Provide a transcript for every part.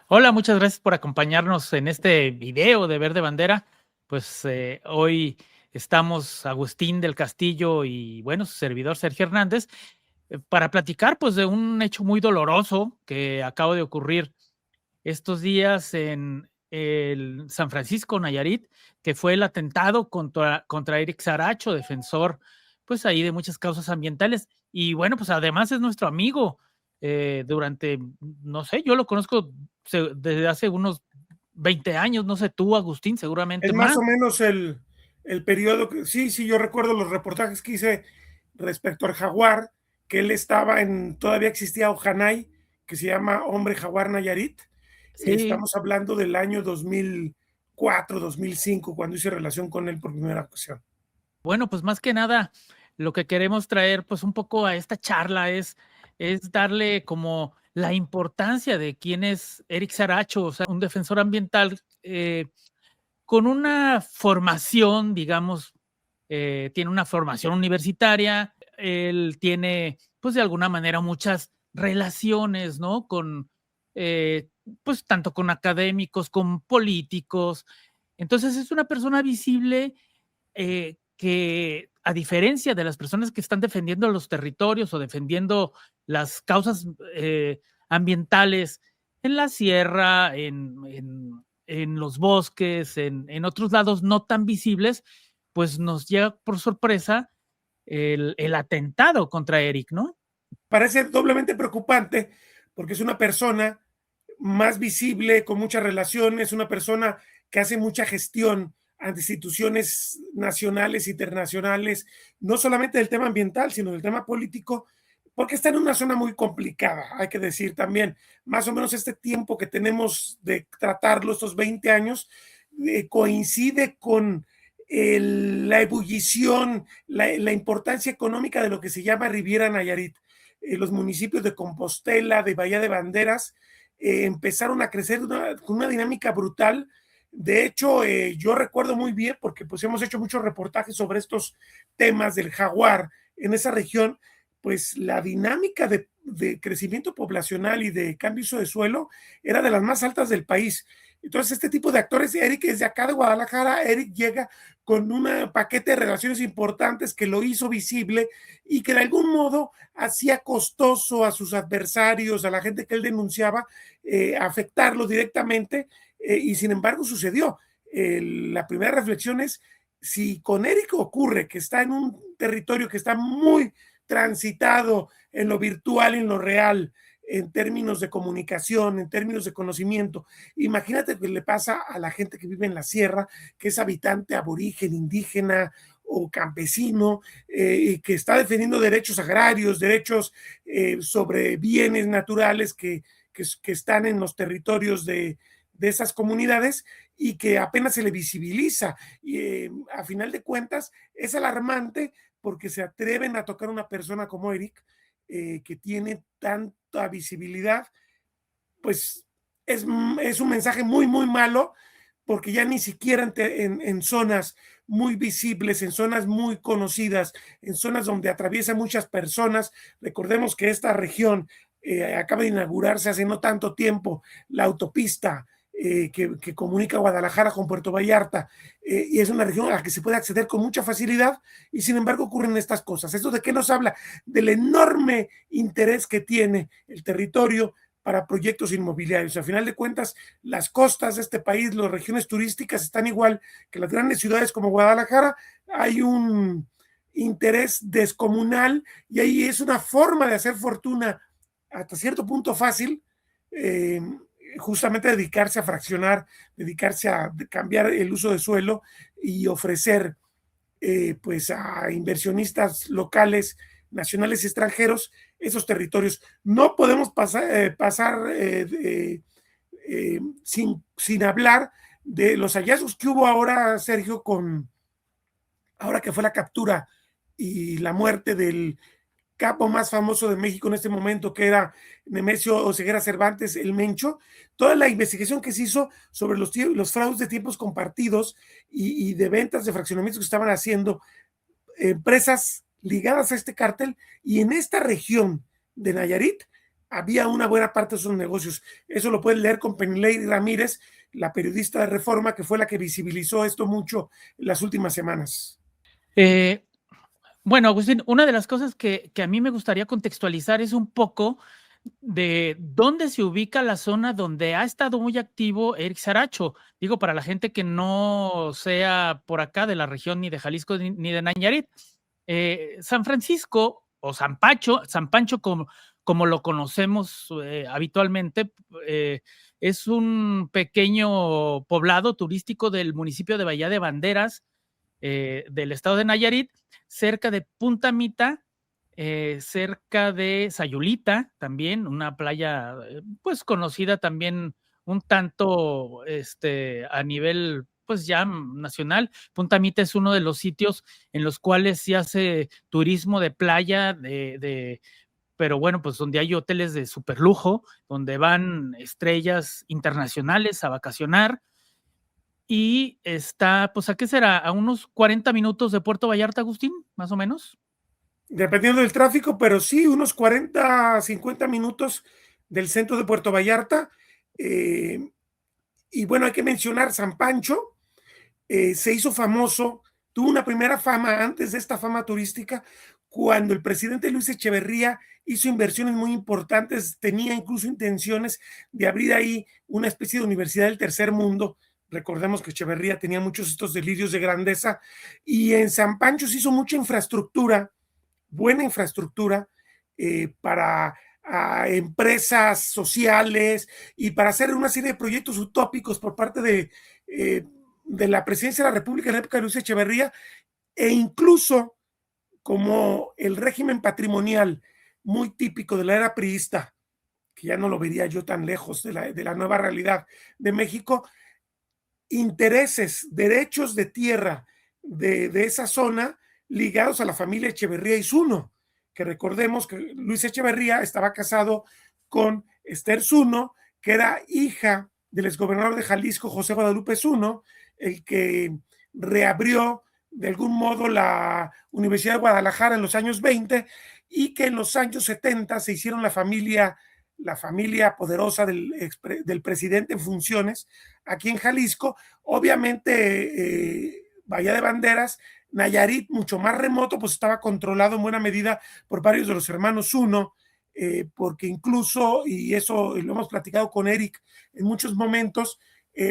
Hola, muchas gracias por acompañarnos en este video de Verde Bandera. Pues hoy estamos Agustín del Castillo y bueno, su servidor Sergio Hernández para platicar pues de un hecho muy doloroso que acaba de ocurrir estos días en el San Francisco, Nayarit, que fue el atentado contra Eric Saracho, defensor pues ahí de muchas causas ambientales. Y bueno, pues además es nuestro amigo durante, no sé, yo lo conozco desde hace unos 20 años, no sé tú, Agustín, seguramente Es más más. o menos el periodo que sí, yo recuerdo los reportajes que hice respecto al jaguar, que él estaba todavía existía Ojanay, que se llama Hombre Jaguar Nayarit. Sí, Estamos hablando del año 2004, 2005, cuando hice relación con él por primera ocasión. bueno, pues más que nada, lo que queremos traer pues un poco a esta charla es darle como la importancia de quién es Eric Saracho, o sea, un defensor ambiental con una formación, digamos, tiene una formación universitaria, él tiene pues de alguna manera muchas relaciones, ¿no? Pues tanto con académicos, con políticos. Entonces es una persona visible que a diferencia de las personas que están defendiendo los territorios o defendiendo las causas ambientales en la sierra, en los bosques, en otros lados no tan visibles, pues nos llega por sorpresa el atentado contra Eric, ¿no? Parece doblemente preocupante porque es una persona más visible, con muchas relaciones, una persona que hace mucha gestión ante instituciones nacionales, internacionales, no solamente del tema ambiental, sino del tema político, porque está en una zona muy complicada, hay que decir también, más o menos este tiempo que tenemos de tratarlo, estos 20 años, coincide con la ebullición, la importancia económica de lo que se llama Riviera Nayarit. Los municipios de Compostela, de Bahía de Banderas, empezaron a crecer con una dinámica brutal. De hecho, yo recuerdo muy bien, porque pues hemos hecho muchos reportajes sobre estos temas del jaguar en esa región, pues la dinámica de crecimiento poblacional y de cambio de suelo era de las más altas del país. Entonces, este tipo de actores, Eric es de acá de Guadalajara, Eric llega con un paquete de relaciones importantes que lo hizo visible y que de algún modo hacía costoso a sus adversarios, a la gente que él denunciaba, afectarlos directamente, y sin embargo sucedió. La primera reflexión es, si con Eric ocurre que está en un territorio que está muy transitado en lo virtual, en lo real, en términos de comunicación, en términos de conocimiento. Imagínate que le pasa a la gente que vive en la sierra, que es habitante aborigen, indígena o campesino, y que está defendiendo derechos agrarios, derechos sobre bienes naturales que están en los territorios de esas comunidades y que apenas se le visibiliza. Y a final de cuentas es alarmante porque se atreven a tocar a una persona como Eric, que tiene tanta visibilidad, pues es un mensaje muy, muy malo, porque ya ni siquiera en zonas muy visibles, en zonas muy conocidas, en zonas donde atraviesa muchas personas. Recordemos que esta región acaba de inaugurarse hace no tanto tiempo la autopista que comunica Guadalajara con Puerto Vallarta, y es una región a la que se puede acceder con mucha facilidad, y sin embargo ocurren estas cosas. ¿Esto de qué nos habla? Del enorme interés que tiene el territorio para proyectos inmobiliarios. Al final de cuentas, las costas de este país, las regiones turísticas están igual que las grandes ciudades como Guadalajara. Hay un interés descomunal y ahí es una forma de hacer fortuna hasta cierto punto fácil, eh, justamente dedicarse a fraccionar, dedicarse a cambiar el uso de suelo y ofrecer pues a inversionistas locales, nacionales y extranjeros esos territorios. No podemos pasar sin hablar de los hallazgos que hubo ahora, Sergio, ahora que fue la captura y la muerte del capo más famoso de México en este momento, que era Nemesio Oseguera Cervantes, el Mencho. Toda la investigación que se hizo sobre los fraudes de tiempos compartidos y de ventas de fraccionamientos que estaban haciendo empresas ligadas a este cártel, y en esta región de Nayarit había una buena parte de sus negocios. Eso lo pueden leer con Penilei Ramírez, la periodista de Reforma, que fue la que visibilizó esto mucho en las últimas semanas. Eh, bueno, Agustín, una de las cosas que a mí me gustaría contextualizar es un poco de dónde se ubica la zona donde ha estado muy activo Eric Saracho. Digo, para la gente que no sea por acá de la región ni de Jalisco ni de Nayarit. San Francisco o San Pancho como lo conocemos habitualmente, es un pequeño poblado turístico del municipio de Bahía de Banderas, del estado de Nayarit, cerca de Punta Mita, cerca de Sayulita, también, una playa pues conocida también un tanto a nivel pues ya nacional. Punta Mita es uno de los sitios en los cuales se hace turismo de playa, pero bueno, pues donde hay hoteles de super lujo, donde van estrellas internacionales a vacacionar. Y está, pues, ¿a qué será? ¿A unos 40 minutos de Puerto Vallarta, Agustín? Más o menos. Dependiendo del tráfico, pero sí, unos 40, 50 minutos del centro de Puerto Vallarta. Y bueno, hay que mencionar San Pancho, se hizo famoso, tuvo una primera fama antes de esta fama turística, cuando el presidente Luis Echeverría hizo inversiones muy importantes, tenía incluso intenciones de abrir ahí una especie de universidad del tercer mundo. Recordemos que Echeverría tenía muchos estos delirios de grandeza, y en San Pancho se hizo mucha infraestructura, buena infraestructura, para empresas sociales y para hacer una serie de proyectos utópicos por parte de la presidencia de la República en la época de Luis Echeverría, e incluso como el régimen patrimonial muy típico de la era priista, que ya no lo vería yo tan lejos de la nueva realidad de México, intereses, derechos de tierra de esa zona ligados a la familia Echeverría y Zuno, que recordemos que Luis Echeverría estaba casado con Esther Zuno, que era hija del exgobernador de Jalisco, José Guadalupe Zuno, el que reabrió de algún modo la Universidad de Guadalajara en los años 20, y que en los años 70 se hicieron la familia poderosa del presidente en funciones aquí en Jalisco. Obviamente, Bahía de Banderas, Nayarit, mucho más remoto, pues estaba controlado en buena medida por varios de los hermanos Uno, porque incluso, y eso lo hemos platicado con Eric en muchos momentos,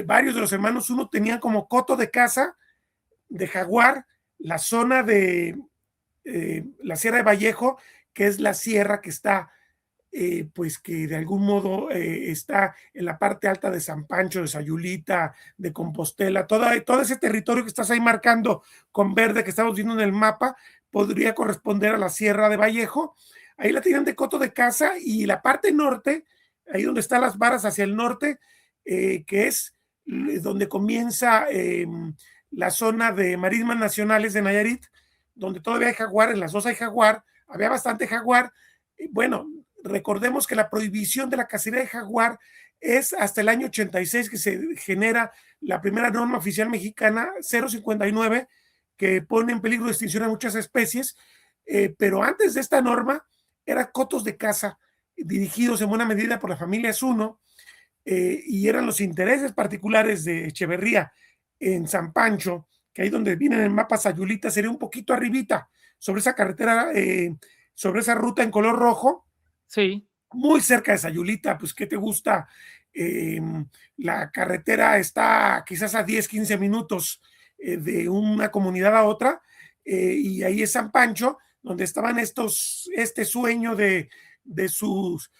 varios de los hermanos Uno tenían como coto de caza de jaguar la zona de la Sierra de Vallejo, que es la sierra que está pues que de algún modo está en la parte alta de San Pancho, de Sayulita, de Compostela, todo ese territorio que estás ahí marcando con verde que estamos viendo en el mapa, podría corresponder a la Sierra de Vallejo. Ahí la tienen de coto de caza, y la parte norte, ahí donde están las varas hacia el norte, que es donde comienza la zona de marismas nacionales de Nayarit, donde todavía hay jaguar, en las dos hay jaguar, había bastante jaguar. Bueno, recordemos que la prohibición de la cacería de jaguar es hasta el año 86, que se genera la primera norma oficial mexicana 059, que pone en peligro de extinción a muchas especies, pero antes de esta norma eran cotos de caza dirigidos en buena medida por la familia Zuno, y eran los intereses particulares de Echeverría en San Pancho, que ahí donde viene en el mapa Sayulita, sería un poquito arribita, sobre esa carretera, sobre esa ruta en color rojo, Sí. muy cerca de Sayulita. Pues, ¿qué te gusta? La carretera está quizás a 10, 15 minutos de una comunidad a otra, y ahí es San Pancho, donde estaban este sueño de sus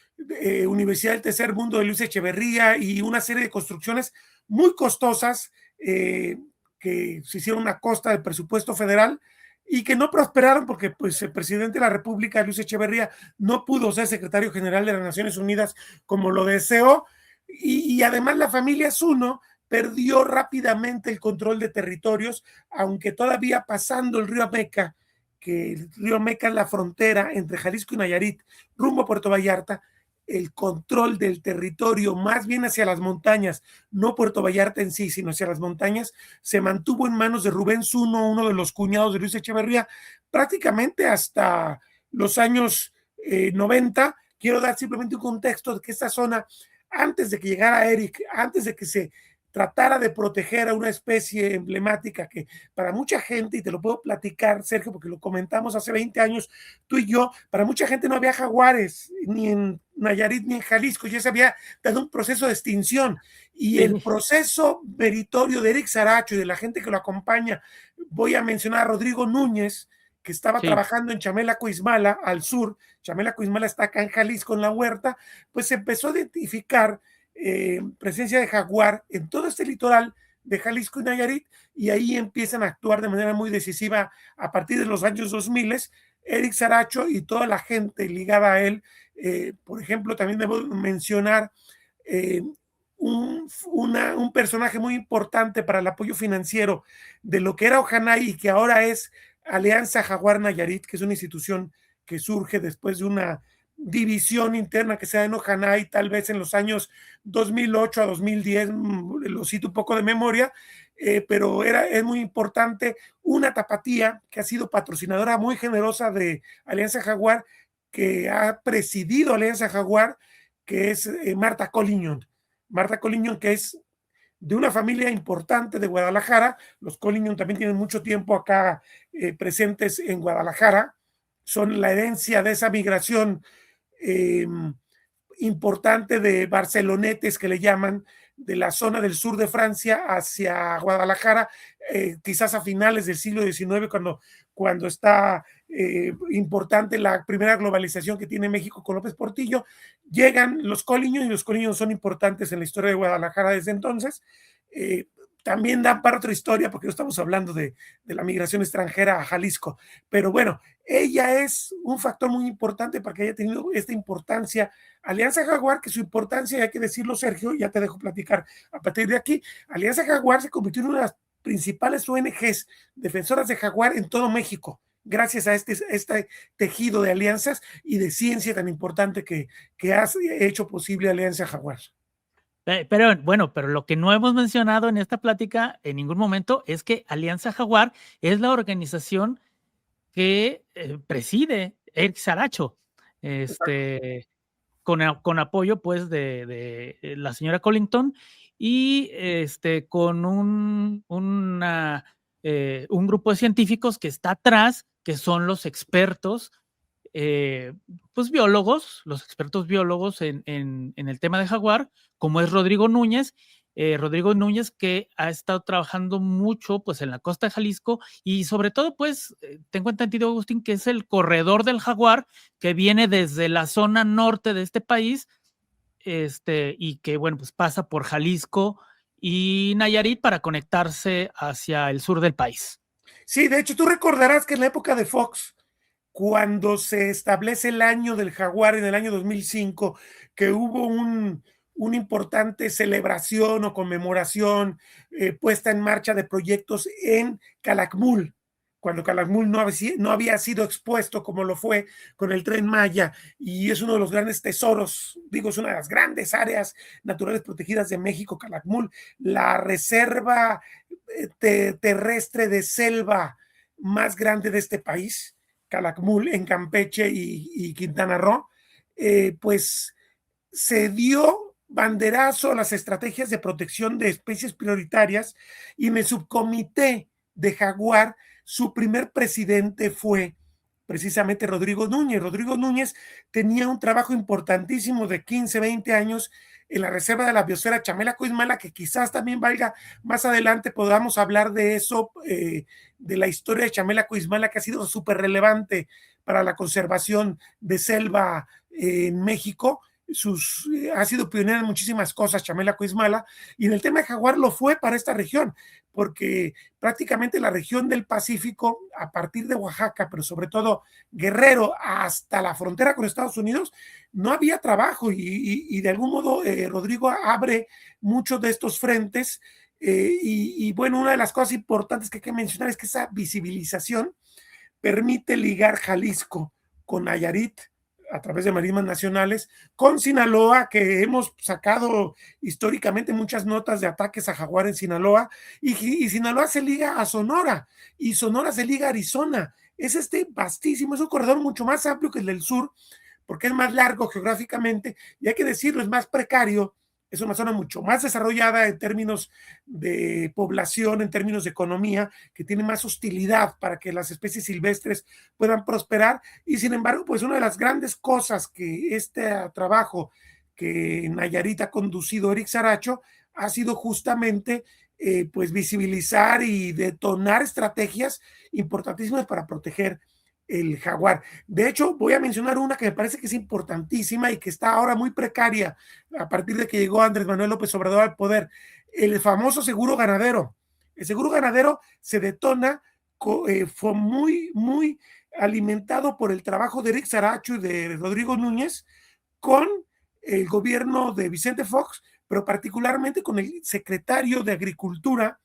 Universidad del Tercer Mundo de Luis Echeverría, y una serie de construcciones muy costosas que se hicieron a costa del presupuesto federal y que no prosperaron porque pues el presidente de la República, Luis Echeverría, no pudo ser secretario general de las Naciones Unidas como lo deseó, y además la familia Zuno perdió rápidamente el control de territorios, aunque todavía pasando el río Ameca, que el río Ameca es la frontera entre Jalisco y Nayarit, rumbo a Puerto Vallarta, el control del territorio, más bien hacia las montañas, no Puerto Vallarta en sí, sino hacia las montañas, se mantuvo en manos de Rubén Zuno, uno de los cuñados de Luis Echeverría, prácticamente hasta los años 90. quiero dar simplemente un contexto de que esta zona, antes de que llegara Eric, antes de que se tratara de proteger a una especie emblemática que para mucha gente, y te lo puedo platicar, Sergio, porque lo comentamos hace 20 años, tú y yo, para mucha gente no había jaguares, ni en Nayarit ni en Jalisco, ya se había dado un proceso de extinción, y el Sí, proceso meritorio de Eric Saracho y de la gente que lo acompaña, voy a mencionar a Rodrigo Núñez, que estaba sí, trabajando en Chamela Coizmala, al sur. Chamela Coizmala está acá en Jalisco, en la huerta, pues se empezó a identificar presencia de jaguar en todo este litoral de Jalisco y Nayarit, y ahí empiezan a actuar de manera muy decisiva a partir de los años 2000, Eric Saracho y toda la gente ligada a él. Por ejemplo, también debo mencionar eh, un personaje muy importante para el apoyo financiero de lo que era Ojanay y que ahora es Alianza Jaguar Nayarit, que es una institución que surge después de una división interna que se da en Ojanay, tal vez en los años 2008 a 2010, lo cito un poco de memoria, pero es muy importante una tapatía que ha sido patrocinadora muy generosa de Alianza Jaguar, que ha presidido Alianza Jaguar, que es Marta Collignon. Marta Collignon, que es de una familia importante de Guadalajara. Los Collignon también tienen mucho tiempo acá presentes en Guadalajara. Son la herencia de esa migración eh, importante de barcelonetes que le llaman, de la zona del sur de Francia hacia Guadalajara, quizás a finales del siglo XIX, cuando está importante la primera globalización que tiene México con López Portillo. Llegan los Collignon, y los Collignon son importantes en la historia de Guadalajara desde entonces. Eh, También dan para otra historia, porque no estamos hablando de la migración extranjera a Jalisco, pero bueno, ella es un factor muy importante para que haya tenido esta importancia. Alianza Jaguar, que su importancia, hay que decirlo, Sergio, ya te dejo platicar a partir de aquí. Alianza Jaguar se convirtió en una de las principales ONGs defensoras de jaguar en todo México, gracias a este tejido de alianzas y de ciencia tan importante que ha hecho posible Alianza Jaguar. Pero bueno, pero lo que no hemos mencionado en esta plática en ningún momento es que Alianza Jaguar es la organización que preside Eric Saracho, con apoyo pues de la señora Collington y con un grupo de científicos que está atrás, que son los expertos, pues biólogos, los expertos biólogos en el tema de jaguar, como es Rodrigo Núñez, que ha estado trabajando mucho pues en la costa de Jalisco y sobre todo pues tengo entendido, Agustín, que es el corredor del jaguar que viene desde la zona norte de este país, y que bueno pues pasa por Jalisco y Nayarit para conectarse hacia el sur del país. Sí, de hecho, tú recordarás que en la época de Fox, cuando se establece el año del jaguar en el año 2005, que hubo una importante celebración o conmemoración puesta en marcha de proyectos en Calakmul, cuando Calakmul no había sido expuesto como lo fue con el Tren Maya, y es uno de los grandes tesoros, digo, es una de las grandes áreas naturales protegidas de México, Calakmul, la reserva terrestre de selva más grande de este país, Calakmul, en Campeche y Quintana Roo, pues se dio banderazo a las estrategias de protección de especies prioritarias, y en el subcomité de jaguar, su primer presidente fue precisamente Rodrigo Núñez. Rodrigo Núñez tenía un trabajo importantísimo de 15, 20 años en la reserva de la biosfera Chamela Coizmala, que quizás también valga más adelante, podamos hablar de eso, de la historia de Chamela Coizmala, que ha sido súper relevante para la conservación de selva en México. Ha sido pionera en muchísimas cosas, Chamela Coizmala, y en el tema de jaguar lo fue para esta región, porque prácticamente la región del Pacífico, a partir de Oaxaca, pero sobre todo Guerrero, hasta la frontera con Estados Unidos, no había trabajo, y de algún modo Rodrigo abre muchos de estos frentes, y bueno, una de las cosas importantes que hay que mencionar es que esa visibilización permite ligar Jalisco con Nayarit a través de marismas nacionales, con Sinaloa, que hemos sacado históricamente muchas notas de ataques a jaguar en Sinaloa, y Sinaloa se liga a Sonora, y Sonora se liga a Arizona. Es vastísimo, es un corredor mucho más amplio que el del sur, porque es más largo geográficamente y hay que decirlo, es más precario. Es una zona mucho más desarrollada en términos de población, en términos de economía, que tiene más hostilidad para que las especies silvestres puedan prosperar. Y sin embargo, pues una de las grandes cosas que este trabajo que Nayarit ha conducido Eric Saracho ha sido justamente pues visibilizar y detonar estrategias importantísimas para proteger el jaguar. De hecho, voy a mencionar una que me parece que es importantísima y que está ahora muy precaria a partir de que llegó Andrés Manuel López Obrador al poder, el famoso seguro ganadero. El seguro ganadero se detona, fue muy alimentado por el trabajo de Eric Saracho y de Rodrigo Núñez con el gobierno de Vicente Fox, pero particularmente con el secretario de Agricultura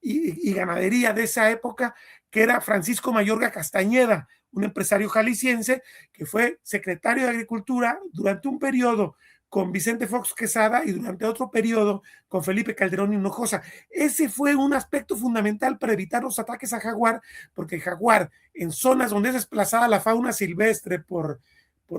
y Ganadería de esa época, que era Francisco Mayorga Castañeda, un empresario jalisciense que fue secretario de Agricultura durante un periodo con Vicente Fox Quesada y durante otro periodo con Felipe Calderón Hinojosa. Ese fue un aspecto fundamental para evitar los ataques a jaguar, porque el jaguar en zonas donde es desplazada la fauna silvestre por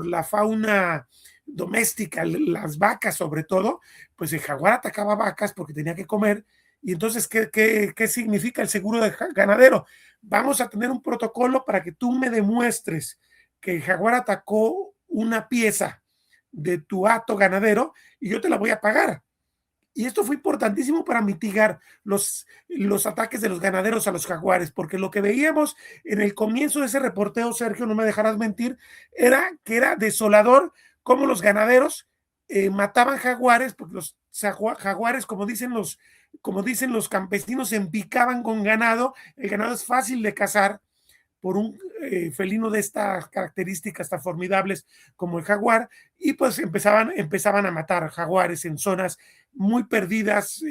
la fauna doméstica, las vacas sobre todo, pues el jaguar atacaba vacas porque tenía que comer. Y entonces, ¿qué significa el seguro de ganadero? Vamos a tener un protocolo para que tú me demuestres que el jaguar atacó una pieza de tu hato ganadero y yo te la voy a pagar. Y esto fue importantísimo para mitigar los ataques de los ganaderos a los jaguares, porque lo que veíamos en el comienzo de ese reporteo, Sergio, no me dejarás mentir, era que era desolador cómo los ganaderos mataban jaguares, porque los jaguares, como dicen los campesinos, se empicaban con ganado. El ganado es fácil de cazar por un felino de estas características tan formidables como el jaguar, y pues empezaban a matar jaguares en zonas muy perdidas.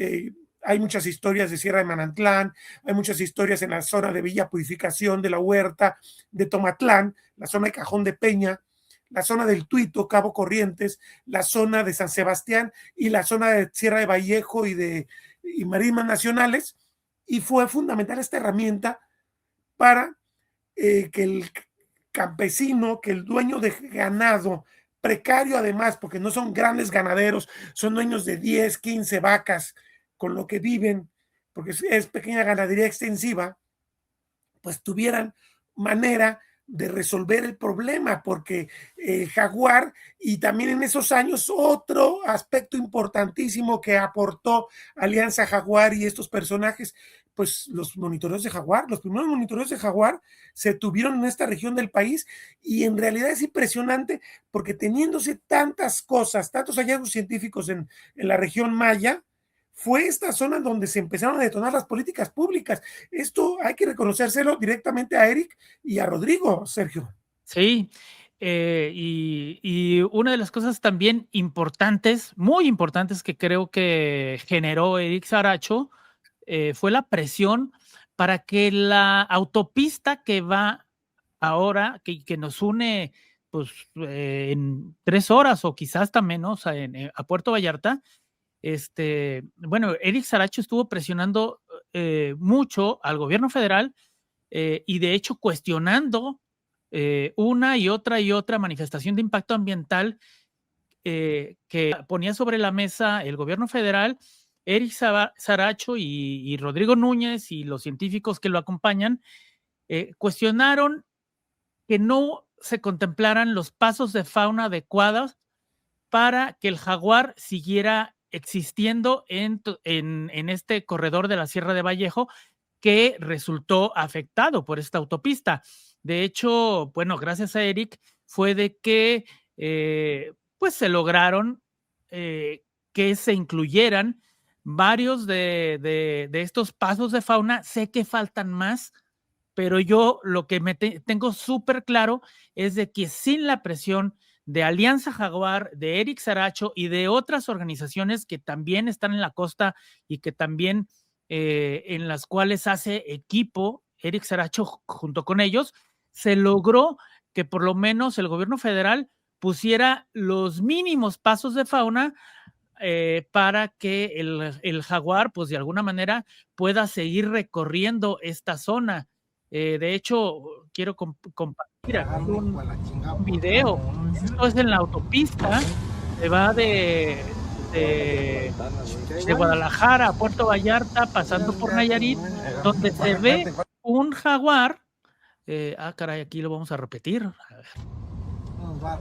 Hay muchas historias de Sierra de Manantlán, hay muchas historias en la zona de Villa Purificación, de La Huerta, de Tomatlán, la zona de Cajón de Peña, la zona del Tuito, Cabo Corrientes, la zona de San Sebastián y la zona de Sierra de Vallejo y Marismas Nacionales, y fue fundamental esta herramienta para que el campesino, que el dueño de ganado, precario además, porque no son grandes ganaderos, son dueños de 10, 15 vacas, con lo que viven, porque es pequeña ganadería extensiva, pues tuvieran manera de resolver el problema, porque el jaguar, y también en esos años otro aspecto importantísimo que aportó Alianza Jaguar y estos personajes, pues los monitoreos de jaguar, los primeros monitoreos de jaguar se tuvieron en esta región del país, y en realidad es impresionante porque teniéndose tantas cosas, tantos hallazgos científicos en la región maya, fue esta zona donde se empezaron a detonar las políticas públicas. Esto hay que reconocérselo directamente a Eric y a Rodrigo, Sergio. Sí, y una de las cosas también importantes, muy importantes, que creo que generó Eric Saracho, fue la presión para que la autopista que va ahora, que nos une pues, en 3 horas o quizás hasta menos a Puerto Vallarta, bueno, Eric Saracho estuvo presionando mucho al gobierno federal, y de hecho cuestionando una y otra manifestación de impacto ambiental que ponía sobre la mesa el gobierno federal. Eric Saracho y Rodrigo Núñez y los científicos que lo acompañan cuestionaron que no se contemplaran los pasos de fauna adecuados para que el jaguar siguiera existiendo en este corredor de la Sierra de Vallejo, que resultó afectado por esta autopista. De hecho, bueno, gracias a Eric fue de que pues se lograron que se incluyeran varios de estos pasos de fauna. Sé que faltan más, pero yo lo que tengo súper claro es de que sin la presión de Alianza Jaguar, de Eric Saracho y de otras organizaciones que también están en la costa y que también en las cuales hace equipo Eric Saracho junto con ellos, se logró que por lo menos el gobierno federal pusiera los mínimos pasos de fauna para que el jaguar, pues de alguna manera, pueda seguir recorriendo esta zona. De hecho, quiero compartir Mira, aquí un video. Esto es en la autopista, se va de Guadalajara a Puerto Vallarta, pasando por Nayarit, donde se ve un jaguar. Caray, aquí lo vamos a repetir. A ver.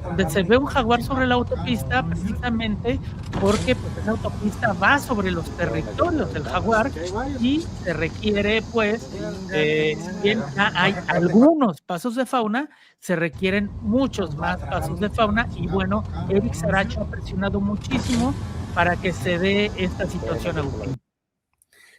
Donde se ve un jaguar sobre la autopista, precisamente porque pues esa autopista va sobre los territorios del jaguar y se requiere, pues, si bien ya hay algunos pasos de fauna, se requieren muchos más pasos de fauna y bueno, Eric Saracho ha presionado muchísimo para que se dé esta situación, Agustín.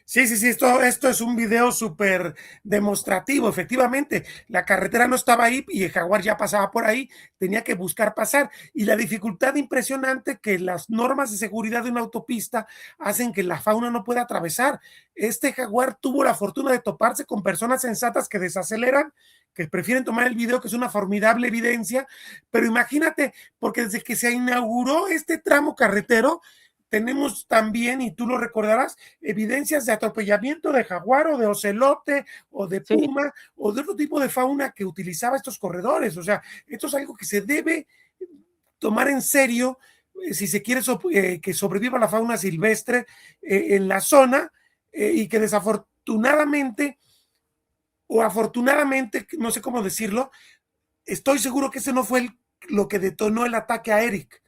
Sí, sí, sí, esto es un video súper demostrativo. Efectivamente, la carretera no estaba ahí y el jaguar ya pasaba por ahí, tenía que buscar pasar. Y la dificultad impresionante que las normas de seguridad de una autopista hacen que la fauna no pueda atravesar. Este jaguar tuvo la fortuna de toparse con personas sensatas que desaceleran, que prefieren tomar el video, que es una formidable evidencia. Pero imagínate, porque desde que se inauguró este tramo carretero, tenemos también, y tú lo recordarás, evidencias de atropellamiento de jaguar o de ocelote o de puma sí, o de otro tipo de fauna que utilizaba estos corredores. O sea, esto es algo que se debe tomar en serio si se quiere que sobreviva la fauna silvestre en la zona y que desafortunadamente o afortunadamente, no sé cómo decirlo, estoy seguro que ese no fue lo que detonó el ataque a Eric.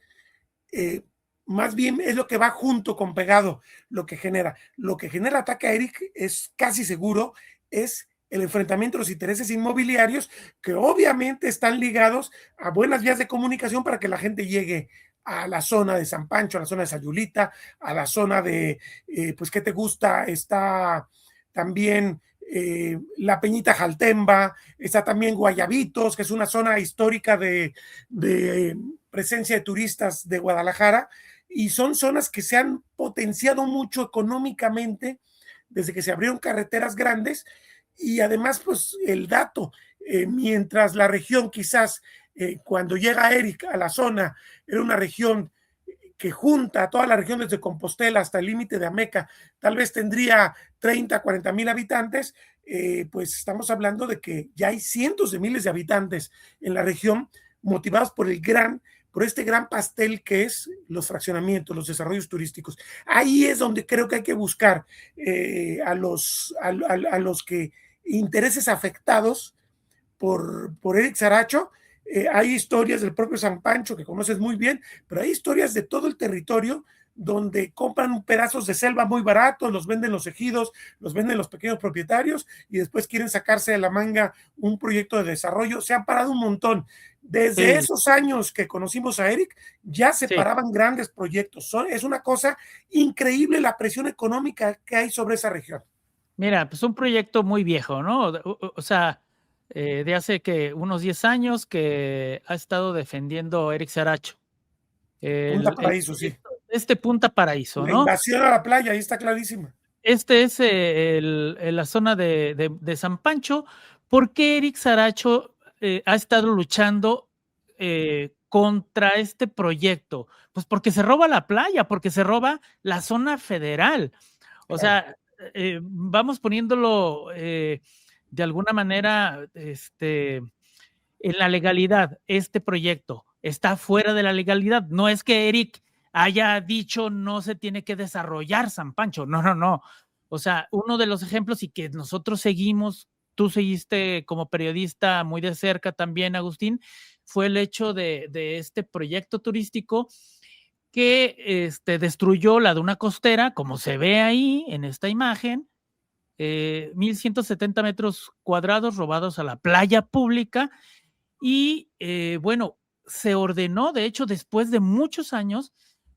Más bien es lo que va junto con pegado, lo que genera. Lo que genera ataque a Eric es casi seguro, es el enfrentamiento de los intereses inmobiliarios que obviamente están ligados a buenas vías de comunicación para que la gente llegue a la zona de San Pancho, a la zona de Sayulita, a la zona de, pues, ¿qué te gusta? Está también la Peñita Jaltemba, está también Guayabitos, que es una zona histórica de presencia de turistas de Guadalajara, y son zonas que se han potenciado mucho económicamente desde que se abrieron carreteras grandes. Y además, pues el dato, mientras la región quizás cuando llega Eric a la zona era una región que junta a toda la región desde Compostela hasta el límite de Ameca, tal vez tendría 30, 40 mil habitantes, pues estamos hablando de que ya hay cientos de miles de habitantes en la región motivados por este gran pastel que es los fraccionamientos, los desarrollos turísticos. Ahí es donde creo que hay que buscar a los que intereses afectados por Eric Saracho. Hay historias del propio San Pancho que conoces muy bien, pero hay historias de todo el territorio donde compran pedazos de selva muy baratos, los venden los ejidos, los venden los pequeños propietarios y después quieren sacarse de la manga un proyecto de desarrollo. Se han parado un montón. Desde esos años que conocimos a Eric, ya se paraban grandes proyectos. Es una cosa increíble la presión económica que hay sobre esa región. Mira, pues un proyecto muy viejo, ¿no? O sea, de hace que unos 10 años que ha estado defendiendo Eric Saracho. Punta Paraíso, sí. Punta Paraíso, ¿no? La invasión a la playa, ahí está clarísima. Este es la zona de San Pancho. ¿Por qué Eric Saracho ha estado luchando contra este proyecto? Pues porque se roba la playa, porque se roba la zona federal. O sea, vamos poniéndolo de alguna manera en la legalidad. Este proyecto está fuera de la legalidad. No es que Eric haya dicho no se tiene que desarrollar San Pancho. No, no, no. O sea, uno de los ejemplos y que nosotros seguimos, tú seguiste como periodista muy de cerca también, Agustín, fue el hecho de este proyecto turístico que destruyó la duna costera, como se ve ahí en esta imagen, 1,170 metros cuadrados robados a la playa pública. Y bueno, se ordenó, de hecho, después de muchos años,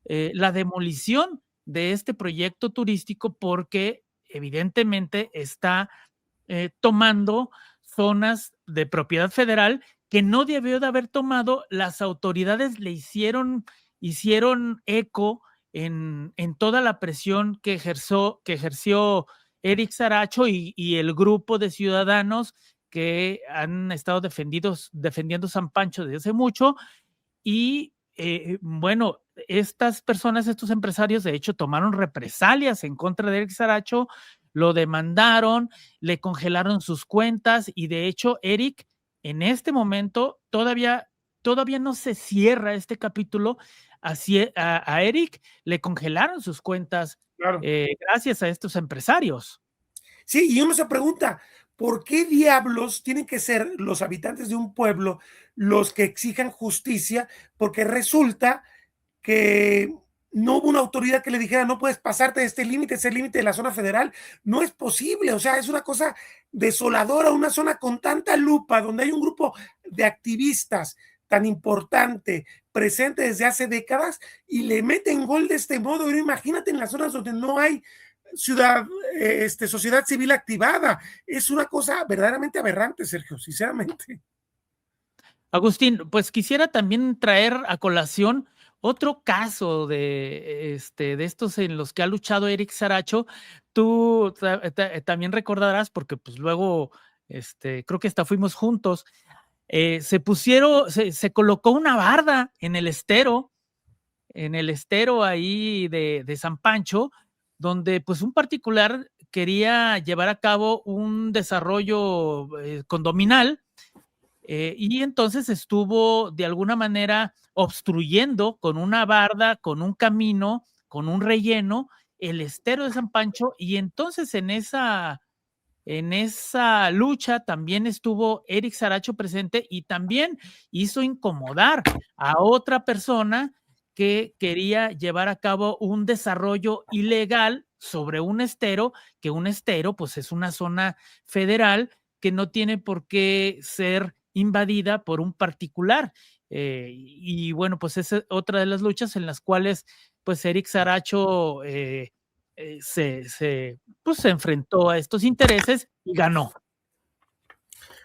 la demolición de este proyecto turístico porque evidentemente está tomando zonas de propiedad federal que no debió de haber tomado. Las autoridades le hicieron eco en toda la presión que ejerció Eric Saracho y el grupo de ciudadanos que han estado defendiendo San Pancho desde hace mucho. Y bueno, estas personas, estos empresarios, de hecho, tomaron represalias en contra de Eric Saracho, lo demandaron, le congelaron sus cuentas y de hecho, Eric en este momento todavía no se cierra este capítulo. Así a Eric le congelaron sus cuentas Claro. gracias a estos empresarios. Sí, y uno se pregunta, ¿por qué diablos tienen que ser los habitantes de un pueblo los que exijan justicia? Porque resulta que no hubo una autoridad que le dijera, no puedes pasarte de este límite, es el límite de la zona federal. No es posible, o sea, es una cosa desoladora, una zona con tanta lupa, donde hay un grupo de activistas tan importante, presente desde hace décadas, y le meten gol de este modo. Pero imagínate en las zonas donde no hay ciudad, sociedad civil activada. Es una cosa verdaderamente aberrante, Sergio, sinceramente. Agustín, pues quisiera también traer a colación otro caso de estos en los que ha luchado Eric Saracho. Tú también recordarás, porque pues luego creo que hasta fuimos juntos. Se colocó una barda en el estero ahí de San Pancho, donde pues un particular quería llevar a cabo un desarrollo condominal, y entonces estuvo de alguna manera obstruyendo con una barda, con un camino, con un relleno, el estero de San Pancho, y entonces en esa lucha también estuvo Eric Saracho presente y también hizo incomodar a otra persona que quería llevar a cabo un desarrollo ilegal sobre un estero, que un estero pues es una zona federal que no tiene por qué ser invadida por un particular. Y bueno, pues es otra de las luchas en las cuales pues Eric Saracho pues se enfrentó a estos intereses y ganó.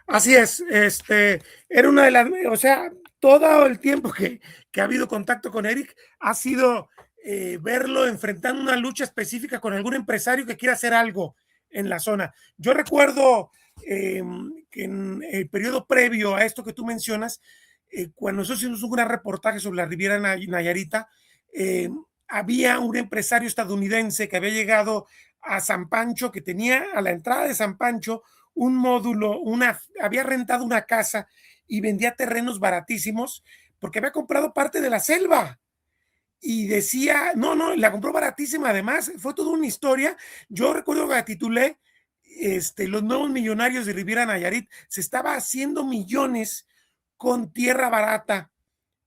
Así es, era una de las, o sea, todo el tiempo que ha habido contacto con Eric ha sido verlo enfrentando una lucha específica con algún empresario que quiera hacer algo en la zona. Yo recuerdo que en el periodo previo a esto que tú mencionas, cuando nosotros hicimos un gran reportaje sobre la Riviera Nayarita, había un empresario estadounidense que había llegado a San Pancho, que tenía a la entrada de San Pancho un módulo, había rentado una casa y vendía terrenos baratísimos porque había comprado parte de la selva. Y decía, no, la compró baratísima. Además, fue toda una historia. Yo recuerdo que la titulé Los nuevos millonarios de Riviera Nayarit. Se estaba haciendo millones con tierra barata,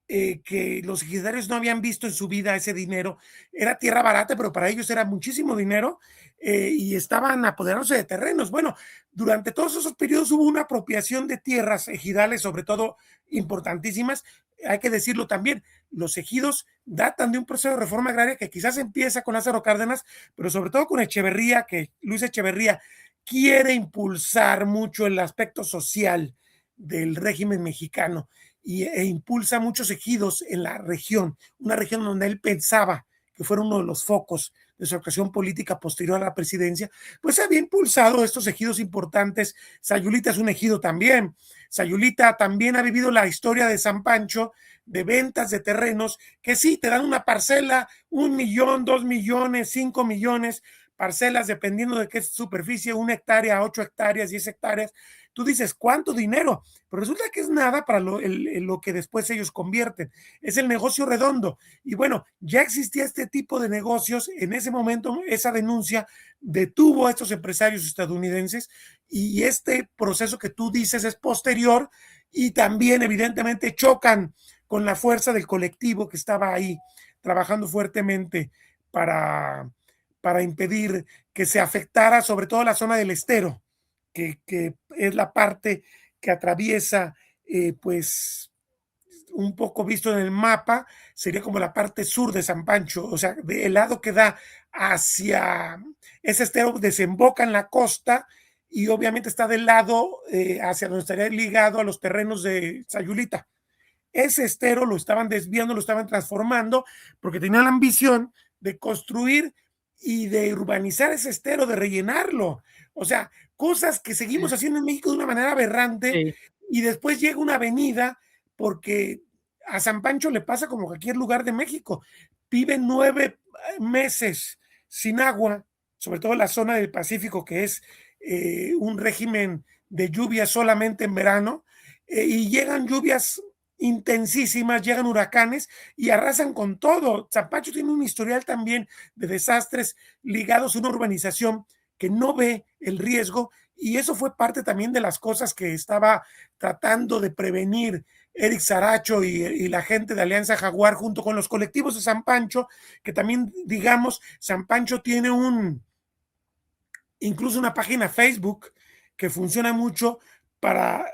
que los ejidatarios no habían visto en su vida ese dinero. Era tierra barata, pero para ellos era muchísimo dinero, y estaban apoderándose de terrenos. Bueno, durante todos esos periodos hubo una apropiación de tierras ejidales, sobre todo importantísimas. Hay que decirlo también, los ejidos datan de un proceso de reforma agraria que quizás empieza con Lázaro Cárdenas, pero sobre todo con Echeverría, que Luis Echeverría quiere impulsar mucho el aspecto social del régimen mexicano e impulsa muchos ejidos en la región, una región donde él pensaba que fuera uno de los focos de su actuación política posterior a la presidencia. Pues había impulsado estos ejidos importantes. Sayulita es un ejido también. Sayulita también ha vivido la historia de San Pancho, de ventas de terrenos, que sí, te dan una parcela, 1 millón, 2 millones, 5 millones, parcelas dependiendo de qué superficie, 1 hectárea, 8 hectáreas, 10 hectáreas. Tú dices, ¿cuánto dinero? Pero resulta que es nada para lo que después ellos convierten. Es el negocio redondo. Y bueno, ya existía este tipo de negocios. En ese momento, esa denuncia detuvo a estos empresarios estadounidenses, y este proceso que tú dices es posterior, y también evidentemente chocan con la fuerza del colectivo que estaba ahí trabajando fuertemente para impedir que se afectara sobre todo la zona del estero, que es la parte que atraviesa, pues un poco visto en el mapa, sería como la parte sur de San Pancho, o sea, el lado que da hacia ese estero desemboca en la costa, y obviamente está del lado hacia donde estaría ligado a los terrenos de Sayulita. Ese estero lo estaban desviando, lo estaban transformando, porque tenían la ambición de construir y de urbanizar ese estero, de rellenarlo. O sea, cosas que seguimos haciendo en México de una manera aberrante, Sí. y después llega una avenida, porque a San Pancho le pasa como a cualquier lugar de México. Viven 9 meses sin agua, sobre todo en la zona del Pacífico, que es un régimen de lluvia solamente en verano, y llegan lluvias intensísimas, llegan huracanes y arrasan con todo. San Pancho tiene un historial también de desastres ligados a una urbanización que no ve el riesgo, y eso fue parte también de las cosas que estaba tratando de prevenir Eric Saracho y la gente de Alianza Jaguar junto con los colectivos de San Pancho, que también, digamos, San Pancho tiene incluso una página Facebook que funciona mucho para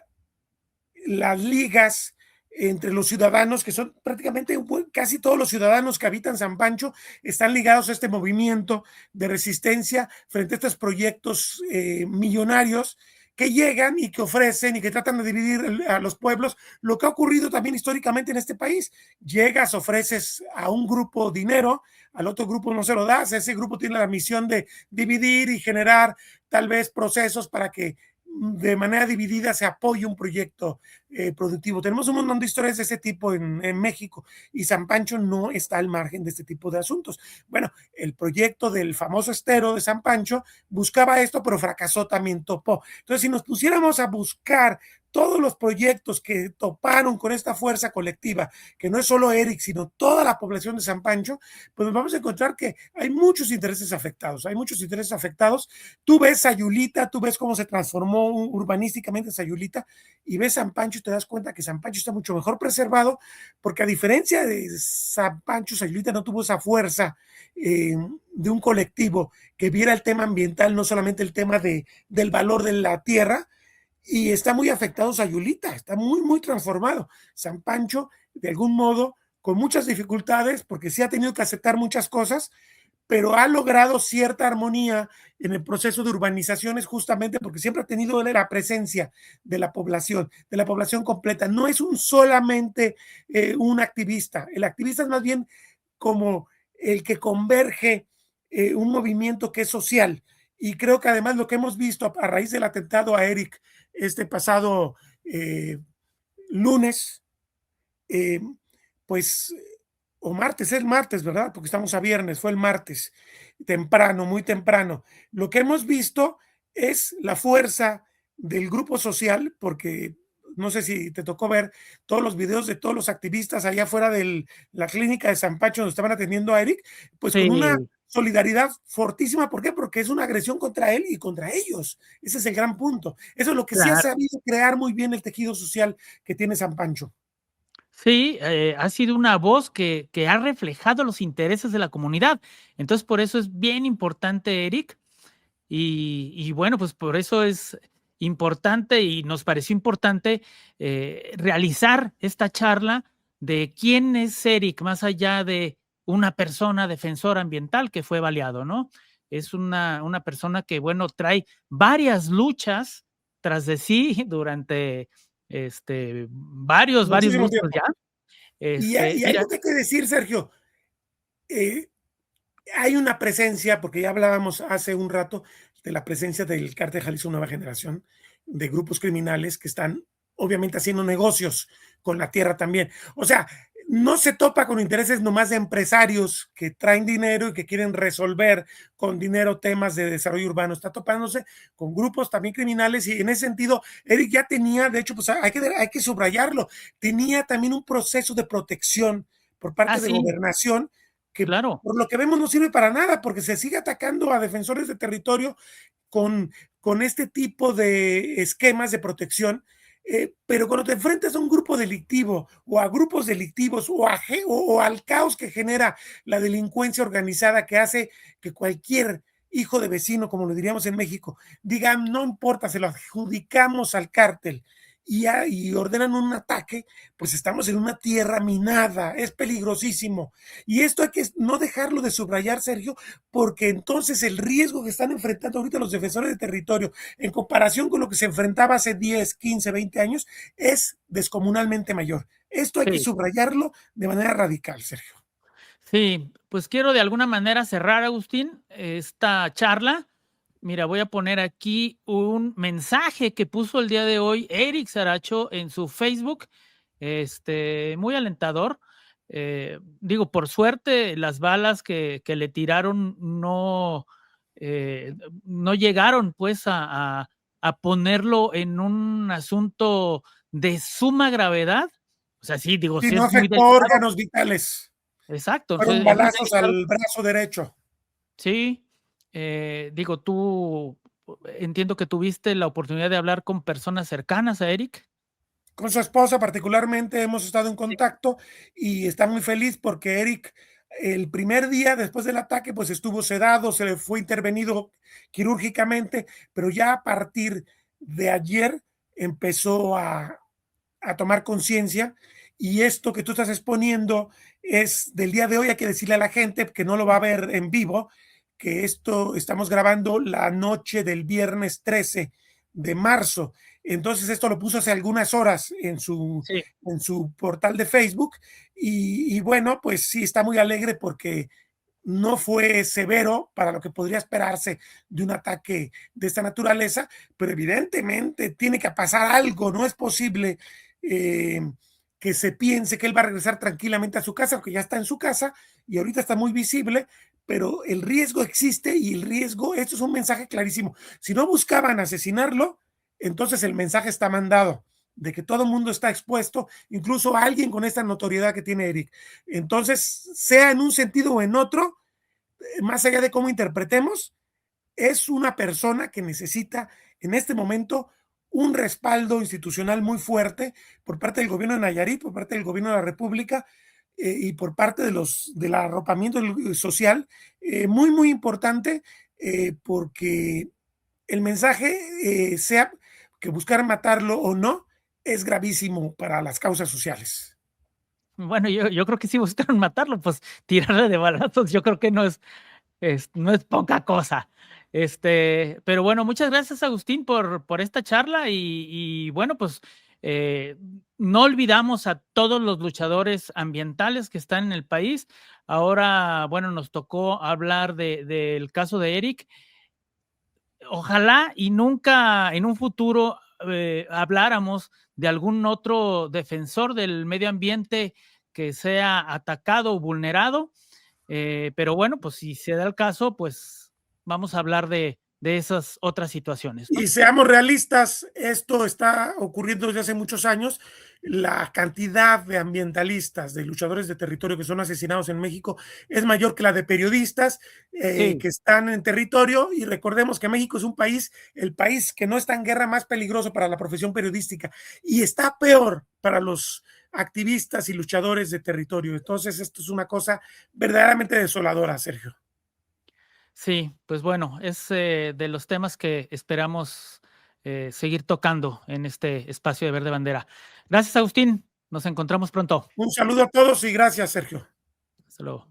las ligas entre los ciudadanos, que son prácticamente casi todos los ciudadanos que habitan San Pancho, están ligados a este movimiento de resistencia frente a estos proyectos millonarios que llegan y que ofrecen y que tratan de dividir a los pueblos, lo que ha ocurrido también históricamente en este país. Llegas, ofreces a un grupo dinero, al otro grupo no se lo das, ese grupo tiene la misión de dividir y generar tal vez procesos para que de manera dividida se apoye un proyecto productivo. Tenemos un montón de historias de ese tipo en México, y San Pancho no está al margen de este tipo de asuntos. Bueno, el proyecto del famoso estero de San Pancho buscaba esto, pero fracasó también, topó. Entonces, si nos pusiéramos a buscar todos los proyectos que toparon con esta fuerza colectiva, que no es solo Eric, sino toda la población de San Pancho, pues nos vamos a encontrar que hay muchos intereses afectados, hay muchos intereses afectados. Tú ves Sayulita, tú ves cómo se transformó urbanísticamente Sayulita, y ves San Pancho y te das cuenta que San Pancho está mucho mejor preservado, porque a diferencia de San Pancho, Sayulita no tuvo esa fuerza de un colectivo que viera el tema ambiental, no solamente el tema del valor de la tierra, y está muy afectado Sayulita, está muy, muy transformado. San Pancho, de algún modo, con muchas dificultades, porque sí ha tenido que aceptar muchas cosas, pero ha logrado cierta armonía en el proceso de urbanizaciones, justamente porque siempre ha tenido la presencia de la población completa. No es solamente un activista, el activista es más bien como el que converge un movimiento que es social. Y creo que además lo que hemos visto a raíz del atentado a Eric este pasado lunes, eh, pues, o martes, es martes, ¿verdad? Porque estamos a viernes, fue el martes, temprano, muy temprano. Lo que hemos visto es la fuerza del grupo social, porque no sé si te tocó ver todos los videos de todos los activistas allá afuera de la clínica de San Pacho donde estaban atendiendo a Eric, pues con una Sí, solidaridad fortísima. ¿Por qué? Porque es una agresión contra él y contra ellos. Ese es el gran punto. Eso es lo que sí ha claro. sabido crear muy bien el tejido social que tiene San Pancho. Sí, ha sido una voz que ha reflejado los intereses de la comunidad. Entonces, por eso es bien importante, Eric. Y bueno, pues por eso es importante y nos pareció importante realizar esta charla de quién es Eric, más allá de una persona defensora ambiental que fue baleado, ¿no? Es una persona que, bueno, trae varias luchas tras de sí durante varios Muchísimo lustros ya. tiempo. Y hay Mira, algo que hay que decir, Sergio. Eh, Hay una presencia, porque ya hablábamos hace un rato de la presencia del Cártel Jalisco Nueva Generación, de grupos criminales que están obviamente haciendo negocios con la tierra también. O sea, no se topa con intereses nomás de empresarios que traen dinero y que quieren resolver con dinero temas de desarrollo urbano. Está topándose con grupos también criminales, y en ese sentido, Eric ya tenía, de hecho, pues hay que subrayarlo, tenía también un proceso de protección por parte de sí, gobernación que claro. por lo que vemos no sirve para nada, porque se sigue atacando a defensores de territorio con, con este tipo de esquemas de protección. Pero cuando te enfrentas a un grupo delictivo o a grupos delictivos o al caos que genera la delincuencia organizada, que hace que cualquier hijo de vecino, como lo diríamos en México, diga, no importa, se lo adjudicamos al cártel, y ordenan un ataque, pues estamos en una tierra minada, es peligrosísimo. Y esto hay que no dejarlo de subrayar, Sergio, porque entonces el riesgo que están enfrentando ahorita los defensores de territorio en comparación con lo que se enfrentaba hace 10, 15, 20 años es descomunalmente mayor. Esto hay que Sí. subrayarlo de manera radical, Sergio. Sí, pues quiero de alguna manera cerrar, Agustín, esta charla. Mira, voy a poner aquí un mensaje que puso el día de hoy Eric Saracho en su Facebook, muy alentador. Digo, por suerte, las balas que le tiraron no llegaron pues a ponerlo en un asunto de suma gravedad, o sea, sí, digo, Sí, sí no es muy afectó delicado. órganos vitales. Exacto, Fueron entonces es muy balazos delicado. al brazo derecho. Sí, digo, tú entiendo que tuviste la oportunidad de hablar con personas cercanas a Eric. Con su esposa particularmente hemos estado en Sí, contacto y está muy feliz porque Eric, el primer día después del ataque, pues estuvo sedado, se le fue intervenido quirúrgicamente, pero ya a partir de ayer empezó a tomar conciencia y esto que tú estás exponiendo es del día de hoy. Hay que decirle a la gente que no lo va a ver en vivo, que esto estamos grabando la noche del viernes 13 de marzo. Entonces esto lo puso hace algunas horas sí. en su portal de Facebook y bueno, pues sí, está muy alegre porque no fue severo para lo que podría esperarse de un ataque de esta naturaleza, pero evidentemente tiene que pasar algo, no es posible eh, que se piense que él va a regresar tranquilamente a su casa, porque ya está en su casa y ahorita está muy visible, pero el riesgo existe y el riesgo, esto es un mensaje clarísimo. Si no buscaban asesinarlo, entonces el mensaje está mandado de que todo el mundo está expuesto, incluso alguien con esta notoriedad que tiene Eric. Entonces, sea en un sentido o en otro, más allá de cómo interpretemos, es una persona que necesita en este momento un respaldo institucional muy fuerte por parte del gobierno de Nayarit, por parte del gobierno de la República y por parte del arropamiento social, muy, muy importante, porque el mensaje, sea que buscar matarlo o no, es gravísimo para las causas sociales. Bueno, yo creo que sí buscaron matarlo, pues tirarle de balazos, yo creo que no es poca cosa. Pero bueno, muchas gracias, Agustín, por esta charla y bueno, pues eh, no olvidamos a todos los luchadores ambientales que están en el país. Ahora, bueno, nos tocó hablar del caso de Eric. Ojalá y nunca en un futuro habláramos de algún otro defensor del medio ambiente que sea atacado o vulnerado. Pero bueno, pues si se da el caso, pues vamos a hablar de esas otras situaciones, Y ¿no? seamos realistas, esto está ocurriendo desde hace muchos años. La cantidad de ambientalistas, de luchadores de territorio que son asesinados en México es mayor que la de periodistas Sí, que están en territorio. Y recordemos que México es un país, el país que no está en guerra más peligroso para la profesión periodística y está peor para los activistas y luchadores de territorio. Entonces, esto es una cosa verdaderamente desoladora, Sergio. sí, pues bueno, es de los temas que esperamos seguir tocando en este espacio de Verde Bandera. Gracias, Agustín. Nos encontramos pronto. Un saludo a todos y gracias, Sergio. Hasta luego.